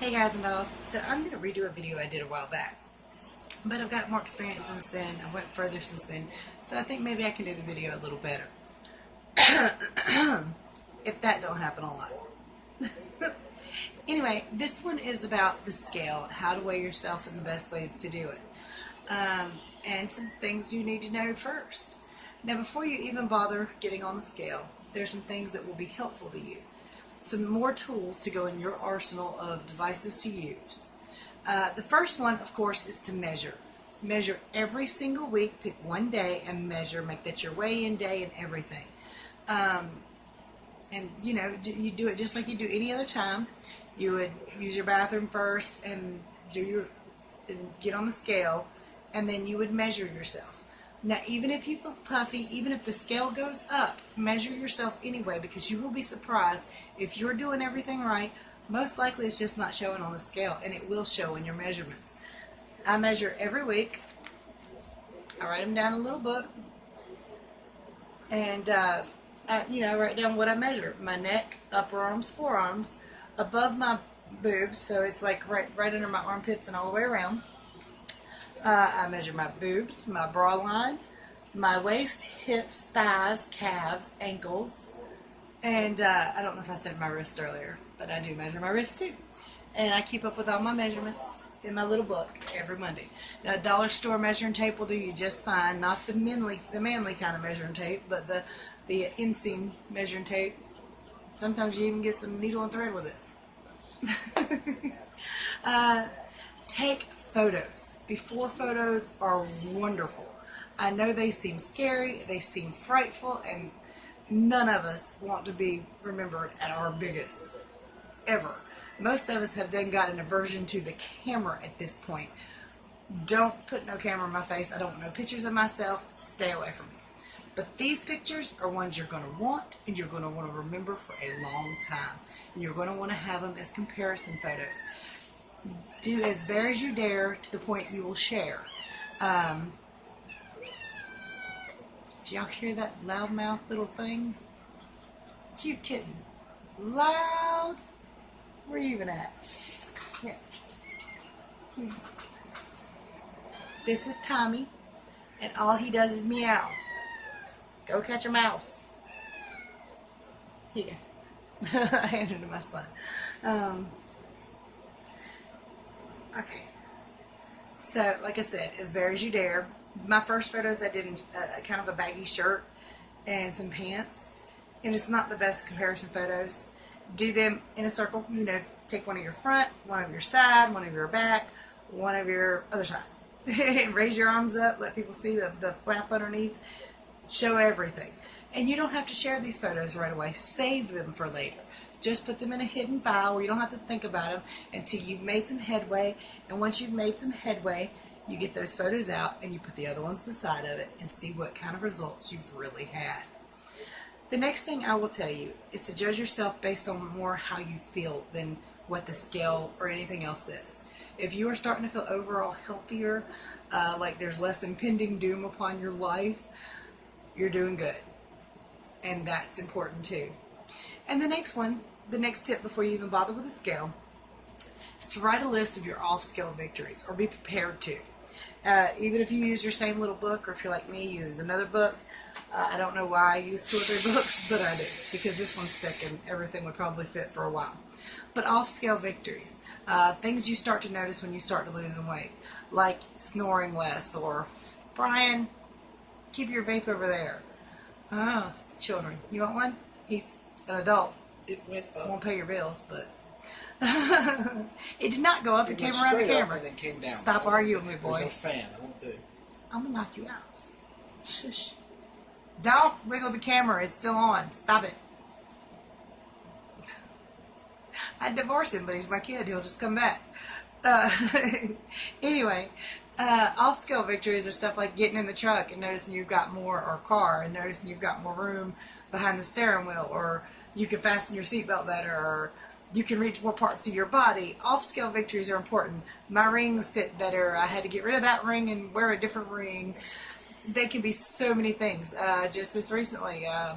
Hey guys and dolls, so I'm going to redo a video I did a while back, but I've got more experience since then, I went further since then, so I think maybe I can do the video a little better. If that don't happen a lot. Anyway, this one is about the scale, how to weigh yourself and the best ways to do it, and some things you need to know first. Now before you even bother getting on the scale, there's some things that will be helpful to you. Some more tools to go in your arsenal of devices to use. The first one, of course, is to measure. Measure every single week. Pick one day and measure. Make that your weigh-in day and everything. And you know, you do it just like you do any other time. You would use your bathroom first and get on the scale, and then you would measure yourself. Now, even if you feel puffy, even if the scale goes up, measure yourself anyway, because you will be surprised if you're doing everything right. Most likely it's just not showing on the scale, and it will show in your measurements. I measure every week. I write them down in a little book, and I write down what I measure: my neck, upper arms, forearms, above my boobs, so it's like right under my armpits and all the way around. I measure my boobs, my bra line, my waist, hips, thighs, calves, ankles, and I don't know if I said my wrist earlier, but I do measure my wrist too. And I keep up with all my measurements in my little book every Monday. Now, dollar store measuring tape will do you just fine. Not the manly kind of measuring tape, but the inseam measuring tape. Sometimes you even get some needle and thread with it. Take photos. Before photos are wonderful. I know they seem scary, they seem frightful, and none of us want to be remembered at our biggest, ever. Most of us have got an aversion to the camera at this point. Don't put no camera in my face. I don't want no pictures of myself. Stay away from me. But these pictures are ones you're going to want, and you're going to want to remember for a long time. And you're going to want to have them as comparison photos. Do as very as you dare to the point you will share. Do y'all hear that loudmouth little thing? You kidding? Loud? Where are you even at? Here. This is Tommy, and all he does is meow. Go catch a mouse. Here you go. I handed it to my son. Okay, so like I said, as bare as you dare. My first photos I did in kind of a baggy shirt and some pants, and it's not the best comparison photos. Do them in a circle, take one of your front, one of your side, one of your back, one of your other side. Raise your arms up, let people see the flap underneath, show everything. And you don't have to share these photos right away. Save them for later. Just put them in a hidden file where you don't have to think about them until you've made some headway. And once you've made some headway, you get those photos out and you put the other ones beside of it and see what kind of results you've really had. The next thing I will tell you is to judge yourself based on more how you feel than what the scale or anything else says. If you are starting to feel overall healthier, like there's less impending doom upon your life, you're doing good. And that's important too. And the next tip before you even bother with the scale is to write a list of your off-scale victories, or be prepared to. Even if you use your same little book, or if you're like me, use another book. I don't know why I use 2 or 3 books, but I do, because this one's thick and everything would probably fit for a while. But off-scale victories, things you start to notice when you start to lose weight, like snoring less, or, Brian, keep your vape over there. Children, you want one? He's an adult. It went up. Won't pay your bills, but it did not go up. It came around the camera. And then came down. Stop arguing with me, boy. There's no fan. I won't do. I'm gonna knock you out. Shush. Don't wiggle the camera. It's still on. Stop it. I'd divorce him, but he's my kid. He'll just come back. Anyway, off-scale victories are stuff like getting in the truck and noticing you've got more, or car, and noticing you've got more room behind the steering wheel, or you can fasten your seatbelt better, or you can reach more parts of your body. Off-scale victories are important. My rings fit better. I had to get rid of that ring and wear a different ring. They can be so many things. Just this recently, I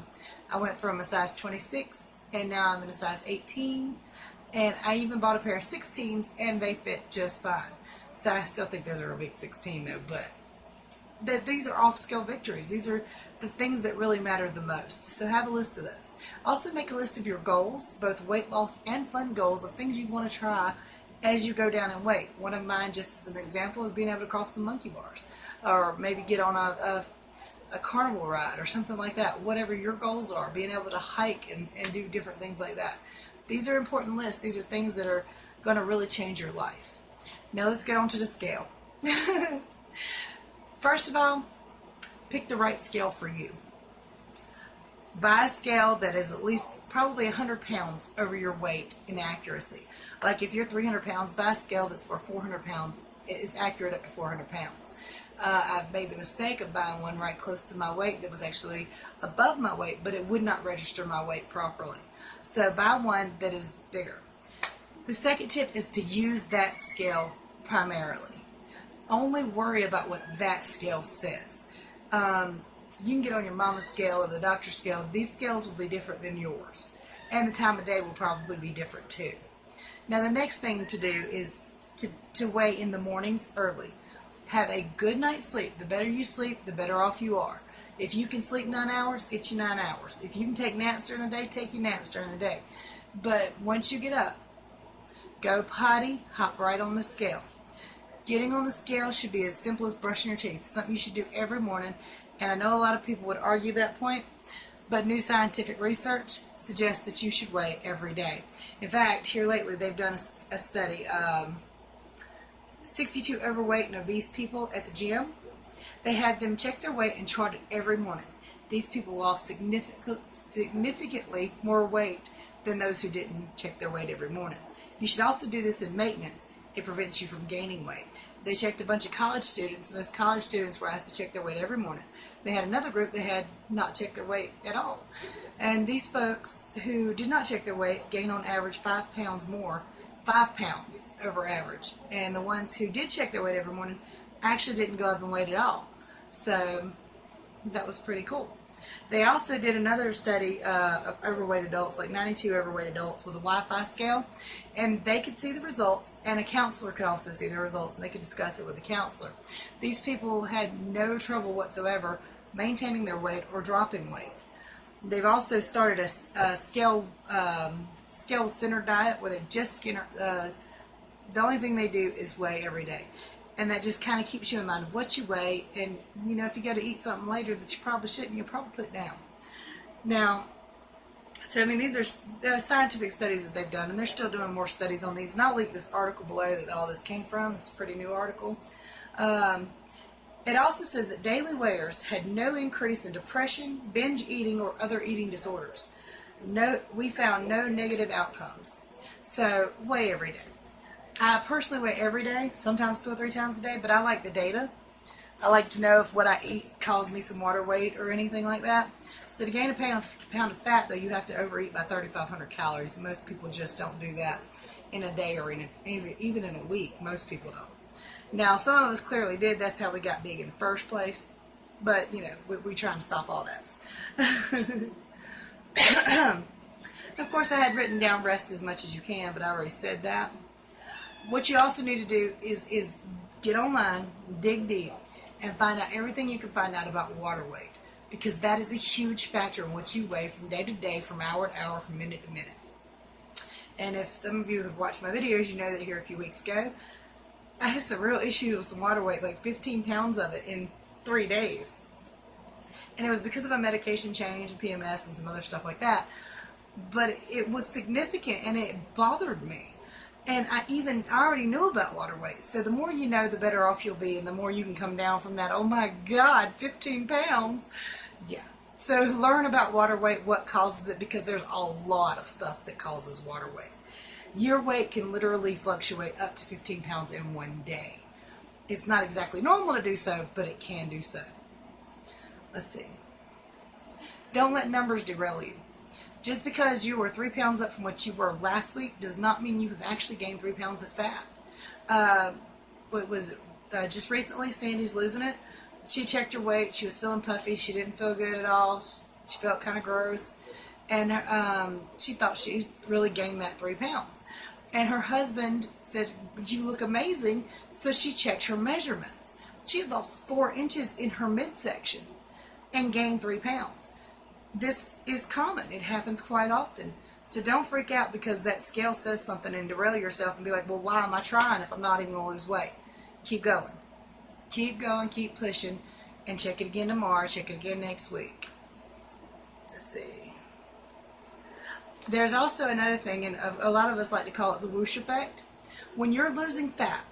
went from a size 26, and now I'm in a size 18. And I even bought a pair of 16s, and they fit just fine. So I still think those are a big 16 though, but these are off-scale victories. These are the things that really matter the most. So have a list of those. Also make a list of your goals, both weight loss and fun goals of things you want to try as you go down in weight. One of mine, just as an example, is being able to cross the monkey bars, or maybe get on a carnival ride or something like that. Whatever your goals are, being able to hike and do different things like that. These are important lists. These are things that are going to really change your life. Now let's get on to the scale. First of all, pick the right scale for you. Buy a scale that is at least probably 100 pounds over your weight in accuracy. Like if you're 300 pounds, buy a scale that's for 400 pounds. It is accurate up to 400 pounds. I've made the mistake of buying one right close to my weight that was actually above my weight, but it would not register my weight properly. So buy one that is bigger. The second tip is to use that scale primarily. Only worry about what that scale says. You can get on your mama's scale or the doctor's scale. These scales will be different than yours. And the time of day will probably be different too. Now the next thing to do is to weigh in the mornings early. Have a good night's sleep. The better you sleep, the better off you are. If you can sleep 9 hours, get you 9 hours. If you can take naps during the day, take your naps during the day. But once you get up, go potty, hop right on the scale. Getting on the scale should be as simple as brushing your teeth. Something you should do every morning. And I know a lot of people would argue that point, but new scientific research suggests that you should weigh every day. In fact, here lately they've done a study. 62 overweight and obese people at the gym. They had them check their weight and chart it every morning. These people lost significantly more weight than those who didn't check their weight every morning. You should also do this in maintenance. It prevents you from gaining weight. They checked a bunch of college students, and those college students were asked to check their weight every morning. They had another group that had not checked their weight at all. And these folks who did not check their weight gained on average 5 pounds more, 5 pounds over average. And the ones who did check their weight every morning actually didn't go up in weight at all. So that was pretty cool. They also did another study of overweight adults, like 92 overweight adults with a Wi-Fi scale, and they could see the results, and a counselor could also see the results, and they could discuss it with a counselor. These people had no trouble whatsoever maintaining their weight or dropping weight. They've also started a scale-centered diet where they just the only thing they do is weigh every day. And that just kind of keeps you in mind of what you weigh, and you know, if you go to eat something later that you probably shouldn't, you'll probably put it down. Now, so I mean, these are scientific studies that they've done, and they're still doing more studies on these. And I'll link this article below that all this came from. It's a pretty new article. It also says that daily weighers had no increase in depression, binge eating, or other eating disorders. We found no negative outcomes. So weigh every day. I personally weigh every day, sometimes 2 or 3 times a day, but I like the data. I like to know if what I eat causes me some water weight or anything like that. So to gain a pound of fat, though, you have to overeat by 3,500 calories. Most people just don't do that in a day or even in a week. Most people don't. Now, some of us clearly did. That's how we got big in the first place. But, you know, we're trying to stop all that. Of course, I had written down rest as much as you can, but I already said that. What you also need to do is get online, dig deep, and find out everything you can find out about water weight, because that is a huge factor in what you weigh from day to day, from hour to hour, from minute to minute. And if some of you have watched my videos, you know that here a few weeks ago, I had some real issues with some water weight, like 15 pounds of it in 3 days. And it was because of a medication change, PMS, and some other stuff like that. But it was significant, and it bothered me. And I already knew about water weight. So the more you know, the better off you'll be, and the more you can come down from that, oh my God, 15 pounds. Yeah. So learn about water weight, what causes it, because there's a lot of stuff that causes water weight. Your weight can literally fluctuate up to 15 pounds in one day. It's not exactly normal to do so, but it can do so. Let's see. Don't let numbers derail you. Just because you were 3 pounds up from what you were last week does not mean you have actually gained 3 pounds of fat. Just recently, Sandy's losing it. She checked her weight. She was feeling puffy. She didn't feel good at all. She felt kind of gross. and she thought she really gained that 3 pounds. And her husband said, "You look amazing." So she checked her measurements. She had lost 4 inches in her midsection and gained 3 pounds. This is common. It happens quite often. So don't freak out because that scale says something and derail yourself and be like, well, why am I trying if I'm not even going to lose weight? Keep going. Keep going, keep pushing, and check it again tomorrow, check it again next week. Let's see. There's also another thing, and a lot of us like to call it the whoosh effect. When you're losing fat,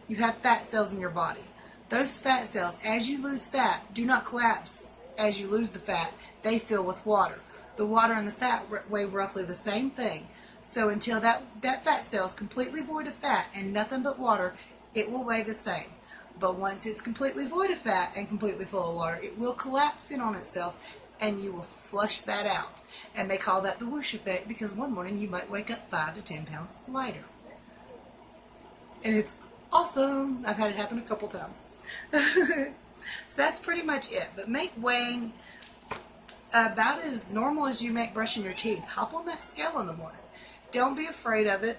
you have fat cells in your body. Those fat cells, as you lose fat, do not collapse as you lose the fat. They fill with water. The water and the fat weigh roughly the same thing. So until that fat cell is completely void of fat and nothing but water, it will weigh the same. But once it's completely void of fat and completely full of water, it will collapse in on itself and you will flush that out. And they call that the whoosh effect because one morning you might wake up 5 to 10 pounds lighter. And it's awesome. I've had it happen a couple times. So that's pretty much it. But make weighing about as normal as you make brushing your teeth. Hop on that scale in the morning. Don't be afraid of it.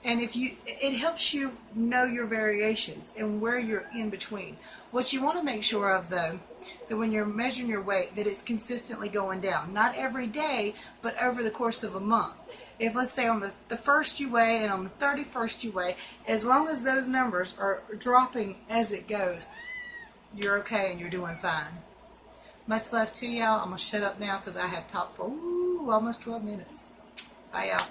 And it helps you know your variations and where you're in between. What you want to make sure of, though, that when you're measuring your weight, that it's consistently going down. Not every day, but over the course of a month. If, let's say, on the 1st you weigh and on the 31st you weigh, as long as those numbers are dropping as it goes, you're okay and you're doing fine. Much love to y'all. I'm going to shut up now because I have talked for almost 12 minutes. Bye, y'all.